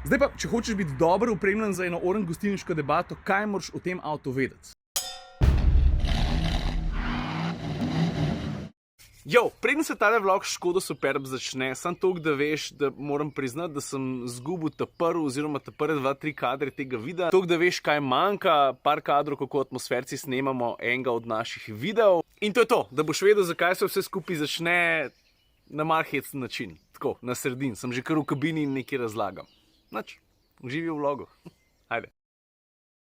Zdaj pa, če hočeš biti dobro opremljen za eno oren gostilniško debato, kaj moraš o tem avtu vedeti? Preden se tale vlog Škoda Superb začne, samo toliko, da veš, da moram priznati, da sem zgubil prvi oziroma prve 2-3 kadre tega videa. Toliko, da veš, kaj manjka, par kadrov, kako atmosferci snemamo enega od naših videov. In to je to, da boš vedel, zakaj se vse skupaj začne na mal hecen način. Tako, na sredin. Sem že kar v kabini in nekaj razlagam. Nač, uživi v vlogu. Ajde.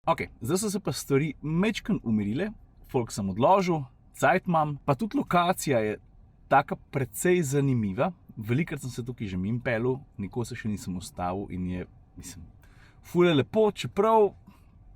Ok, zdaj so se pa stvari majčkeno umirile, folk sem odložil, cajt imam, pa tudi lokacija je taka precej zanimiva. Velikrat sem se tukaj že mimo peljal, nikoli se še nisem ustavil in je, mislim, ful je lepo, čeprav,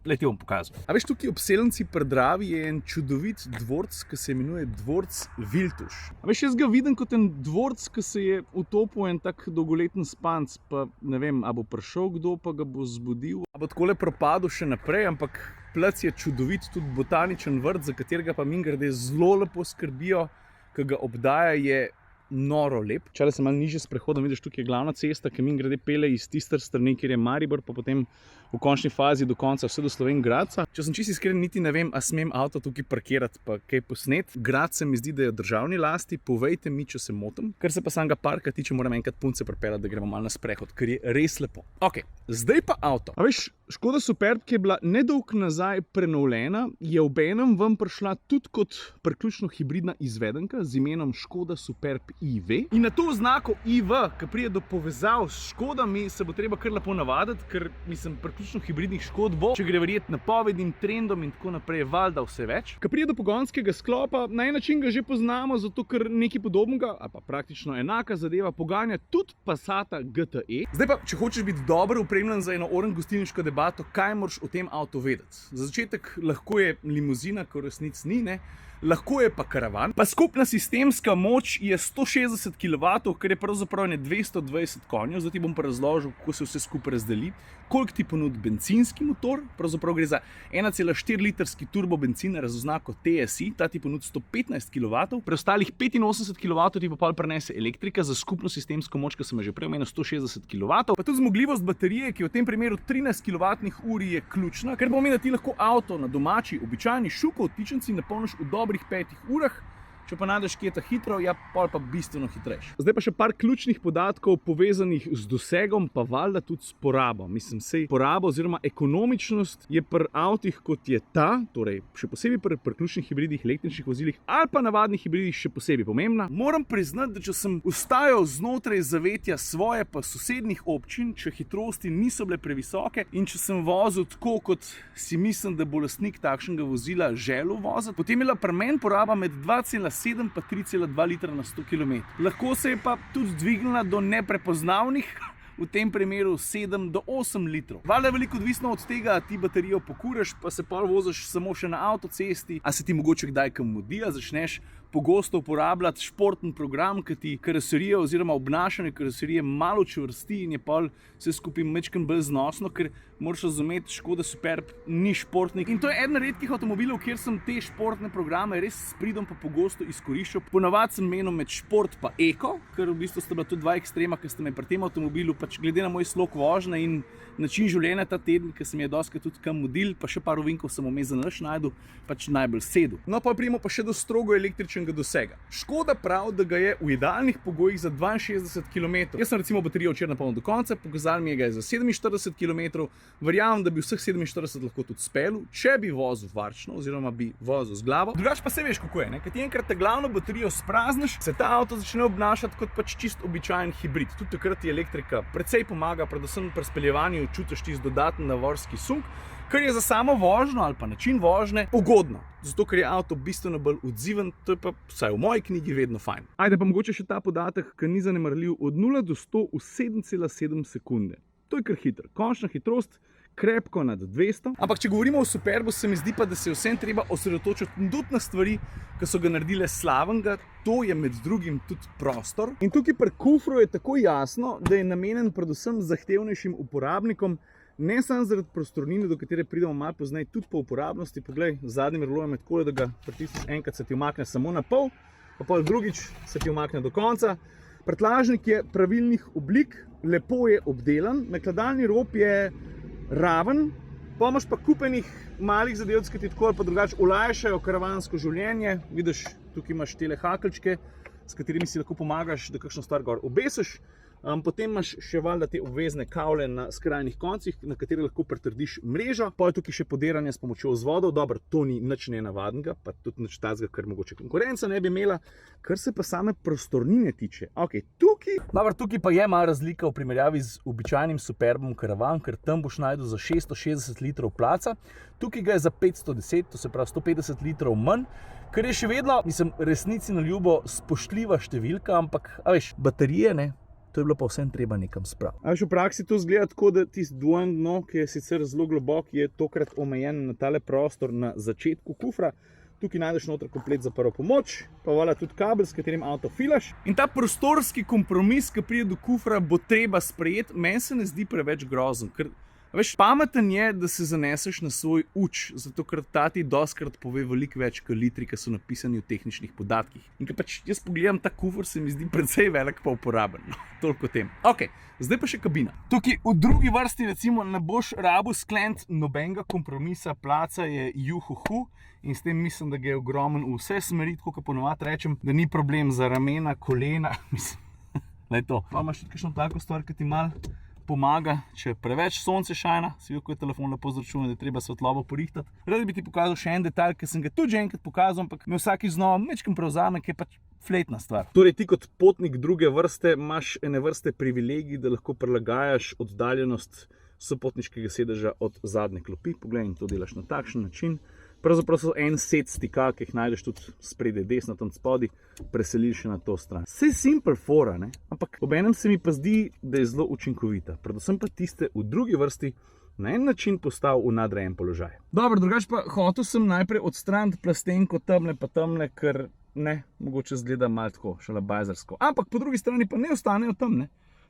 ti bom pokazal. A veš, tukaj ob Selnici pri Dravi je en čudovit dvorc, ki se imenuje dvorc Viltuš. A veš, jaz ga vidim kot en dvorc, ki se je utopil en tak dolgoleten spanc, pa ne vem, a bo prišel kdo, pa ga bo zbudil, a bo takole propadel še naprej, ampak plac je čudovit, tudi botaničen vrt, za katerega pa mimogrede zelo lepo skrbijo, ki ga obdaja, je noro lep. Čale sem malo nižje s prehodom, vidiš, tukaj je glavna cesta, ki mimogrede pelje iz tiste strani, kjer je Maribor, pa potem v končni fazi do konca vse do Slovenj Gradca. Če sem čisto iskren, niti ne vem, a smem avto tukaj parkirati, pa kaj posnet. Grad se mi zdi, da je v državni lasti, povejte mi, če se motim. Kar se pa samega parka tiče, moram enkrat punce pripeljati, da gremo malo na sprehod, ker je res lepo. Ok, zdaj pa avto. A veš, Škoda Superb, ki je bila nedolgo nazaj prenovljena, je obenem vam prišla tudi kot priključno hibridna izvedenka z imenom Škoda Superb IV. In na to oznako IV, ki pride do povezav s Škodami, se bo treba kar lepo navaditi, ker mislim, priključno hibridnih Škod bo, če gre verjeti napovednim trendom in tako naprej, valjda vse več. Ko pride do pogonskega sklopa, na en način ga že poznamo, zato ker nekaj podobnega, ali pa praktično enaka zadeva poganja tudi Passata GTE. Zdaj pa, če hočeš biti dobro opremljen za eno oren gostilniško debato, kaj moraš o tem avtu vedeti? Za začetek lahko je limuzina, ko v resnici ni, ne? Lahko je pa karavan, pa skupna sistemska moč je 160 kW, kar je pravzaprav 220 konjev. Zdaj ti bom pa razložil, kako se vse skupaj razdeli, koliko ti ponudi bencinski motor, pravzaprav gre za 1,4 litrski turbo benzin z oznako TSI, ta ti ponudi 115 kW, preostalih 85 kW ti pa pol prenese elektrika za skupno sistemsko moč, ki sem že prej omenil, 160 kW, pa tudi zmogljivost baterije, ki v tem primeru 13 kWh je ključna, ker pomeni, da ti lahko avto na domači, običajni Šukov tičenci napolniš v dobrih 5 urah, če pa najdeš kje ta hitro, ja, pol pa bistveno hitrejši. Zdaj pa še par ključnih podatkov povezanih z dosegom, pa valjda tudi s porabo. Mislim, sej poraba oziroma ekonomičnost je pri avtih, kot je ta, torej še posebej pri ključnih hibridih, električnih vozilih ali pa navadnih hibridih še posebej pomembna. Moram priznati, da če sem ustajal znotraj zavetja svoje pa sosednjih občin, če hitrosti niso bile previsoke in če sem vozil tako, kot si mislim, da bo lastnik takšnega vozila želel voziti, potem je bila pri meni poraba med 2,7 pa 3,2 litra na 100 km. Lahko se je pa tudi dvignila do neprepoznavnih, v tem primeru 7 do 8 litrov. Valjda je veliko odvisno od tega, a ti baterijo pokuraš, pa se pol voziš samo še na avtocesti, a se ti mogoče kdaj kam mudi, a začneš pogosto uporabljati športni program, ki ti karoserijo oziroma obnašanje karoserije malo čvrsti in je pol vse skupaj majčkeno bolj znosno, ker moraš razumeti, Škoda Superb ni športnik. In to je eden redkih avtomobilov, kjer sem te športne programe res s pridom pa pogosto izkoriščal. Ponavadi sem menil med šport pa eko, ker v bistvu sta bila tudi dva ekstrema, ki sta me pri tem avtomobilu, pač glede na moj slog vožnje in način življenja ta teden, ki se mi je dostikrat tudi kam mudil, pa še par ovinkov sem vmes zanalašč najdel, pač najbolj sedel. No, pa pridemo pa še do strogo električnega dosega. Škoda pravi, da ga je v idealnih pogojih za 62 km. Jaz sem recimo baterijo včeraj napolnil do konca, pokazal mi je ga za 47 km. Verjamem, da bi vseh 47 lahko tudi speljal, če bi vozil varčno oziroma bi vozil z glavo. Drugače pa se veš, kako je, ne? Kad ti enkrat te glavno baterijo sprazniš, se ta avto začne obnašati kot pač čist običajen hibrid. Tudi takrat ti elektrika precej pomaga, predvsem pri speljevanju čutiš tisti dodaten navorski sunk, kar je za samo vožnjo ali pa način vožnje ugodno. Zato, ker je avto bistveno bolj odziven, to je pa vsaj v moji knjigi vedno fajn. Ajde pa mogoče še ta podatek, ki ni zanemarljiv, od 0 do 100 v 7,7 sekunde. To je kar hitro. Končna hitrost krepko nad 200. Ampak če govorimo o Superbu, se mi zdi pa, da se vsem treba osredotočiti tudi na stvari, ki so ga naredile slavnega. To je med drugim tudi prostor. In tukaj pri kufru je tako jasno, da je namenjen predvsem zahtevnejšim uporabnikom, ne samo zaradi prostornine, do katere pridemo malo pozneje, tudi po uporabnosti. Poglej, zadnjim relojem je tako, da ga pritisneš enkrat, se ti umakne samo na pol, pa pol drugič se ti umakne do konca. Prtljažnik je pravilnih oblik, lepo je obdelan, nakladalni rob je raven, pa imaš pa kupenih malih zadevc, ki ti tako ali pa drugače olajšajo karavansko življenje. Vidiš, tukaj imaš tele hakeljčke, s katerimi si lahko pomagaš, da kakšno stvar gor obesiš. Potem imaš še valjda te obvezne kavle na skrajnih koncih, na katere lahko pretrdiš mrežo. Pa je tukaj še podiranje s pomočjo vzvodov. Dobro, to ni nič nenavadnega, pa tudi nič tazga, kar mogoče konkurenca ne bi imela. Kar se pa same prostornine tiče. Okay, tukaj pa je malo razlika v primerjavi z običajnim Superbom karavan, ker tam boš najdel za 660 litrov placa. Tukaj ga je za 510, to se pravi 150 litrov manj. Kar je še vedno, mislim, resnici na ljubo spoštljiva številka, ampak, a veš, baterije, ne? To je bilo pa vsem treba nekam spraviti. A veš, v praksi to izgleda tako, da tisti dvojno dno, ki je sicer zelo globok, je tokrat omejen na tale prostor na začetku kufra. Tukaj najdeš noter komplet za prvo pomoč, pa vola tudi kabel, s katerim avto filaš. In ta prostorski kompromis, ki pride do kufra, bo treba sprejeti. Meni se ne zdi preveč grozen, ker veš, pameten je, da se zaneseš na svoj uč, zato ker ta ti dostkrat pove veliko več kot litri, ki so napisani v tehničnih podatkih. In ker pač jaz pogledam ta kufer, se mi zdi precej velik pa uporaben. No, toliko o tem. Ok, zdaj pa še kabina. Tukaj v drugi vrsti recimo ne boš rabil skleniti nobenega kompromisa, placa je juhuhu in s tem mislim, da ga je ogromen v vse smeri, tako kot ponovadi rečem, da ni problem za ramena, kolena, mislim, le to. Pa imaš tudi kakšno tako stvar, ki ti malo pomaga, če preveč sonce šajna, si videl, ko je telefon lepo zračunal, da je treba svetlobo porihtati. Rad bi ti pokazal še en detalj, ki sem ga tudi že enkrat pokazal, ampak me vsaki znova mečkam prevzame, ki je pač fletna stvar. Torej ti kot potnik druge vrste imaš ene vrste privilegij, da lahko prilagajaš oddaljenost sopotniškega sedeža od zadnje klopi. Poglej, in to delaš na takšen način. Pravzaprav so en set stikal, ki jih najdeš tudi spredaj desno, tam spodaj, preselili še na to stran. Vse simple fora, ne? Ampak obenem se mi pa zdi, da je zelo učinkovita. Predvsem pa tiste v drugi vrsti na en način postavil v nadrejen položaj. Dobro, drugače pa hotel sem najprej odstraniti plastenko tamle pa tamle, ker ne, mogoče zgleda malo tako, šalabajzersko. Ampak po drugi strani pa ne ostanejo tam, ne?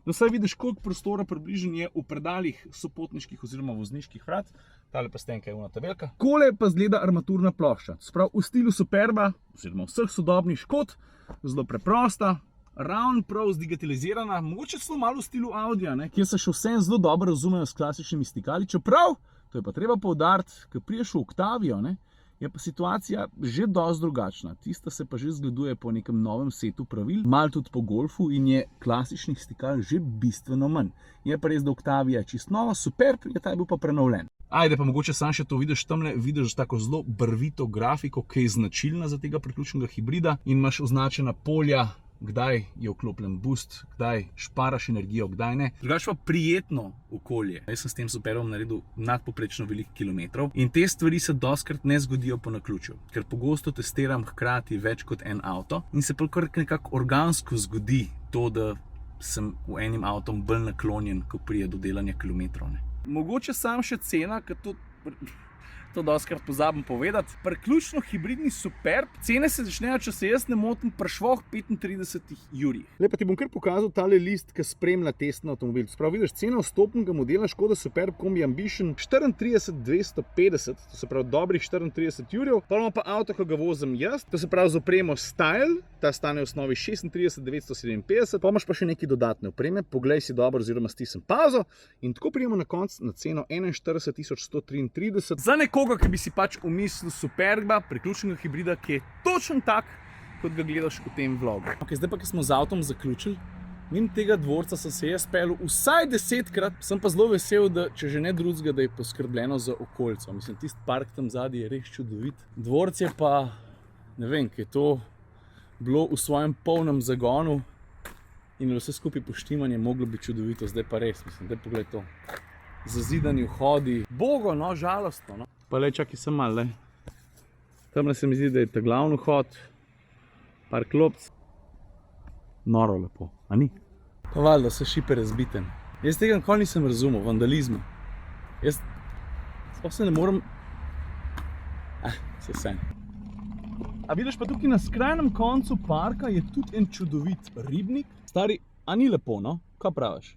Da vsaj vidiš, koliko prostora približno je v predalih sopotniških oziroma vozniških vrat. Tale plastenka je ona tabelka. Kole pa zgleda armaturna plošča. Sprav v stilu Superba, oziroma vseh sodobnih Škod, zelo preprosta, ravno prav zdigitalizirana, mogoče celo malo v stilu Audija, ne, kjer se še vsem zelo dobro razumejo s klasičnimi stikali. Čeprav, to je pa treba poudariti, ko priješ v Octavio, ne, je pa situacija že dosti drugačna. Tista se pa že zgleduje po nekem novem setu pravil, malo tudi po golfu in je klasičnih stikal že bistveno manj. Je pa res, da Octavia je čist nova, Superb je ta bil pa prenovljen. Ajde, pa mogoče sam še to vidiš tamle, vidiš tako zelo barvito grafiko, ki je značilna za tega priključnega hibrida in imaš označena polja, kdaj je vklopljen boost, kdaj šparaš energijo, kdaj ne. Drugače pa prijetno okolje. Jaz sem s tem Superbom naredil nadpoprečno veliko kilometrov in te stvari se dostikrat ne zgodijo po naključju, ker pogosto testiram hkrati več kot en avto in se pa kar nekako organsko zgodi to, da sem v enim avtom bolj naklonjen, ko prije do delanja kilometrov. Ne. Mogoče sam še cena, ker to dostikrat pozabim povedati. Priključno hibridni Superb, cene se začnejo, če se jaz ne motim, pri švoh 35 jurjih. Lepa ti bom kar pokazal tale list, ki spremlja testni avtomobil. Sprav vidiš, cena vstopnega modela Škoda Superb Kombi Ambition 34 250, to se pravi dobrih 34 jurjev. Pa imamo pa avto, ki ga vozim jaz, to se pravi z opremo Style, ta stane v osnovi 36 957, pa imaš pa še neki dodatne opreme, poglej si dobro oziroma stisnem pauzo in tako prijemo na konc na ceno 41 133. Za nekoga, ki bi si pač umislil Superba, priključnega hibrida, ki je točno tak, kot ga gledaš v tem vlogu. Ok, zdaj pa, ki smo z avtom zaključili, mimo tega dvorca sem se jaz peljal vsaj 10-krat, sem pa zelo vesel, da če že ne drugega, da je poskrbljeno za okolico. Mislim, tisti park tam zadaj je res čudovit. Dvorc je pa, ne vem, ki je to bilo v svojem polnem zagonu in vse skupaj poštimanje moglo biti čudovito, zdaj pa res, mislim, daj pogled to. Zazidani vhodi, bogo, no, žalostno, no. Pa le, čakaj sem malo, le. Tamle se mi zdi, da je ta glavni vhod, par klopc. Noro lepo, a ni? Pa valjda, vse šipe razbiten. Jaz tega nikoli nisem razumel, vandalizma. Jaz se ne morem... se sen. A vidiš pa tukaj na skrajnem koncu parka je tudi en čudovit ribnik. Stari, a ni lepo, no? Kaj praviš?